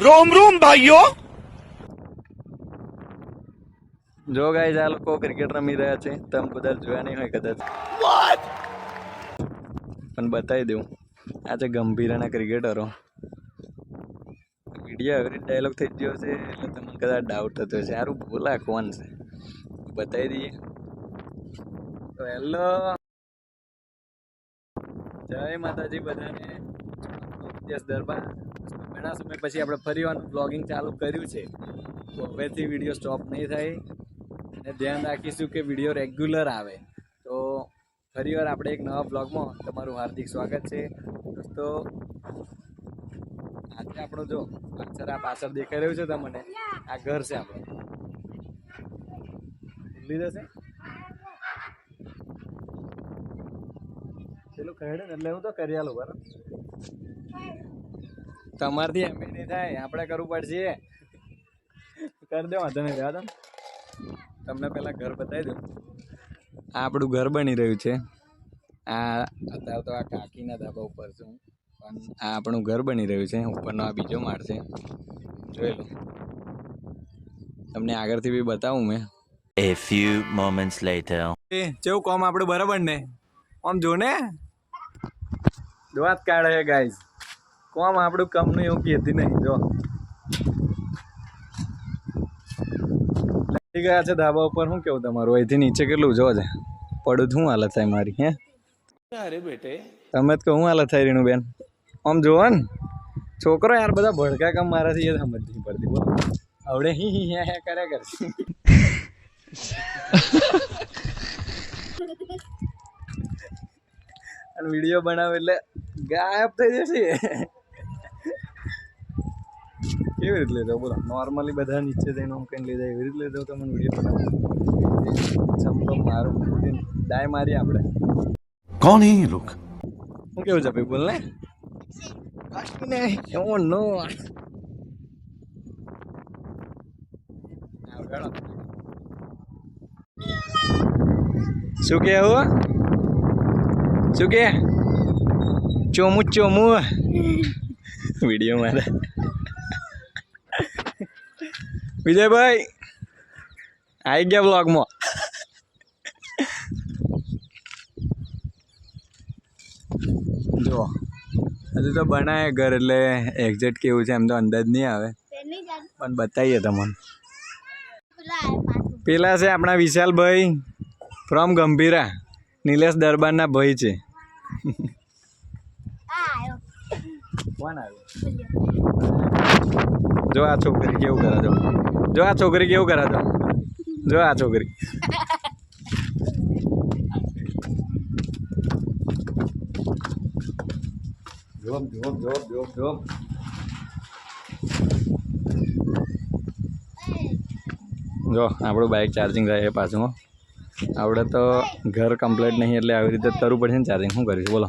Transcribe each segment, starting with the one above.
रोम रोम भाइयों। જો ગાઈસ આ લોકો ક્રિકેટ રમી રહ્યા છે. તમે કદાચ જોયા નહીં હોય કદાચ, પણ બતાવી દઉં. આ છે ગંભીરાના ક્રિકેટરો. વિડીયો એવરેજ ડાયલોગ થઈ ગયો છે એટલે તમને કદાચ ડાઉટ થતો છે સારું બોલા કોણ છે, બતાવી દઈએ. તો હેલો, જય માતાજી બધાને. યસ દરબાર. ઘણા સમય પછી આપણે ફરી વાર બ્લોગિંગ ચાલુ કર્યું છે, તો હવેથી વિડીયો સ્ટોપ નહીં થાય અને ધ્યાન રાખીશું કે વિડીયો રેગ્યુલર આવે. તો ફરીવાર આપણે એક નવા બ્લોગમાં તમારું હાર્દિક સ્વાગત છે દોસ્તો. આજે આપણો જો પાછળ દેખાઈ રહ્યું છે તમને, આ ઘર છે આપણું. ભૂલી જશે પેલું કહે એટલે હું તો કરી આલું બરાબર. તમારથી એમ નહીં થાય, આપણે કરવું પડશે. કરી દો વાંધો નહીં, રહેવા દો. તમને પેલા ઘર બતાવી દઉં. આ આપણું ઘર બની રહ્યું છે. આ અત્યારે તો આ કાકીના ધાબા ઉપર છું, પણ આ આપણું ઘર બની રહ્યું છે. ઉપરનો આ બીજો માળ છે, જોઈ લો. તમને આગળથી બી બતાવું મેં. A few moments later. એ કેવું કોમ આપણું બરાબર ને? આમ જો ને, વાત કાઢે છે ગાઈસ. કોમ આપણું કમનું એવું કહેતી નહીં. જો લઈ ગયા છે ધાબા ઉપર. શું કેવું તમારું? અહીંથી નીચે કેટલું જો છે પડું. શું હાલત થાય મારી? હે અરે બેટે, તમે જ કહો શું હાલત થાય રીણું બેન? આમ જોવો ને છોકરો યાર, બધા ભડકા કામ મારાથી એ સમજ નહીં પડતી. બોલો આવડે હી હી હે કર્યા કરશે. અને વિડીયો બનાવે એટલે ગાયબ થઈ જશે. કેવી રીતે લેતો બોલો? નોર્મલી બધા નીચે જઈને આમ કઈ લીધા એવી રીતે લેતો તમને વિડીયો બનાવો. ચંપક મારું ડાય મારી આપણે. कौन है ये लोग? શું કેવું છે ભાઈ? બોલ ને. ઓ નો, શું કેવું? શું કે? ચોમું ચોમું વિડીયો મારે. વિજયભાઈ આવી ગયા બ્લોગમાં. જો હજુ તો બનાવે ઘર, એટલે એક્ઝેક્ટ કેવું છે એમ તો અંદાજ નહીં આવે, પણ બતાવીએ તમને. પેલા છે આપણા વિશાલભાઈ ફ્રોમ ગંભીરા, નિલેશ દરબારના ભાઈ છે. કોણ આવ્યું? જો આ છોકરી કેવું કરે. જો આ છોકરી કેવું કરે. જો આ છોકરી. જો આપણું બાઇક ચાર્જિંગ રહે પાછું. આવડે તો ઘર કમ્પ્લીટ નહીં એટલે આવી રીતે કરવું પડશે ને ચાર્જિંગ. શું કરીશું બોલો?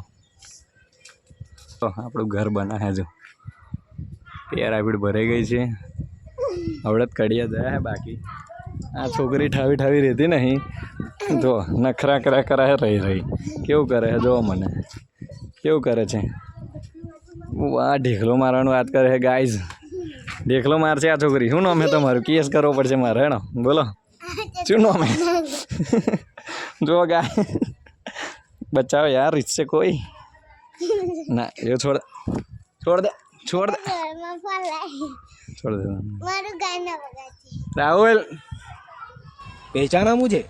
તો આપણું ઘર બનાવે. જો પેર આપીડ ભરાઈ ગઈ છે. આવડે જ કડિયા ગયા હે બાકી. આ છોકરી ઠાવી ઠાવી રહેતી નહીં, જો નખરા કરા કરા રહી. કેવું કરે છે જો મને, કેવું કરે છે. વાહ, ઢેકલો મારવાનું વાત કરે છે ગાઈઝ. ઢેકલો મારશે આ છોકરી. શું નામ છે તમારું? કેસ કરવો પડશે મારે. હેણો બોલો શું નામ છે? જો ગાય બચાવો યાર, રીતશે કોઈ ના. એ છોડ દે છોડ દે છોડ દે છોડ દે. રાहुल पहचाना मुझे?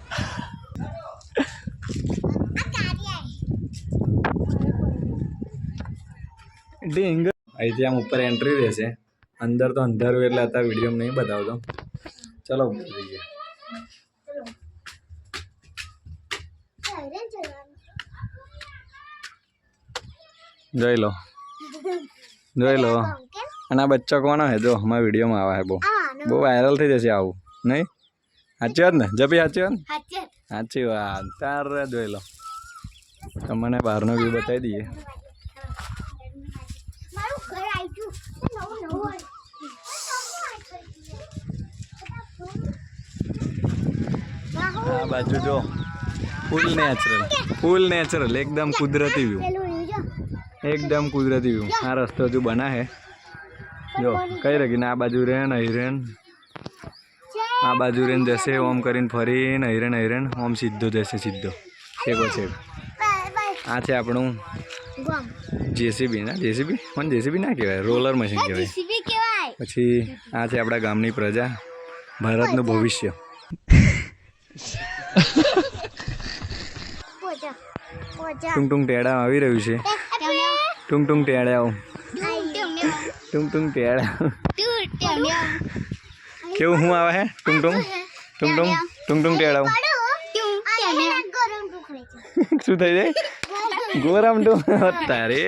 ડીંગ. અહીંથી આમ ઉપર એન્ટ્રી રહેશે. અંદર તો અંધારું એટલે અત્યારે વિડીયો નહીં બતાવતો. ચલો ઉપર જઈએ. જોઈ લો, જોઈ લો. અને આ બચ્ચો કોનો હે? જો અમારા વિડીયોમાં આવે છે. બહુ વાયરલ થઈ જશે આવું નહીં? સાચી વાત ને જપી? સાચી વાત ને? સાચી વાત. તારે જોઈ લો. તમને બહારનો વ્યૂ બતાવી દઈએ. આ બાજુ જો ફૂલ નેચરલ એકદમ કુદરતી વ્યૂ. એકદમ કુદરતી વ્યૂ. આ રસ્તો હજુ બના છે, જો કઈ રહીને આ બાજુ રેન હિરેન આ બાજુ રેન જશે ઓમ કરીને ફરીને હિરેન ઓમ સીધો જશે સીધો છેકો છેક આ છે આપણું જેસીબી ના જેસીબી મને જેસીબી ના કહેવાય રોલર મશીન કહેવાય પછી આ છે આપણા ગામની પ્રજા ભારતનું ભવિષ્ય ટુંગ ટેડા આવી રહ્યું છે ટુંગ ટેડા ટુંગ ટેડા કેવું શું આવે હે ટુંગ ટેડા શું થઈ જાય ગોરામ તારે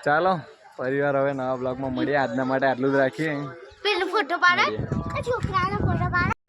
ચાલો પરિવાર હવે નવા બ્લોગમાં મળીએ આજના માટે આટલું જ રાખીએ પેલો ફોટો પાડે છોકરાનો ફોટો પાડે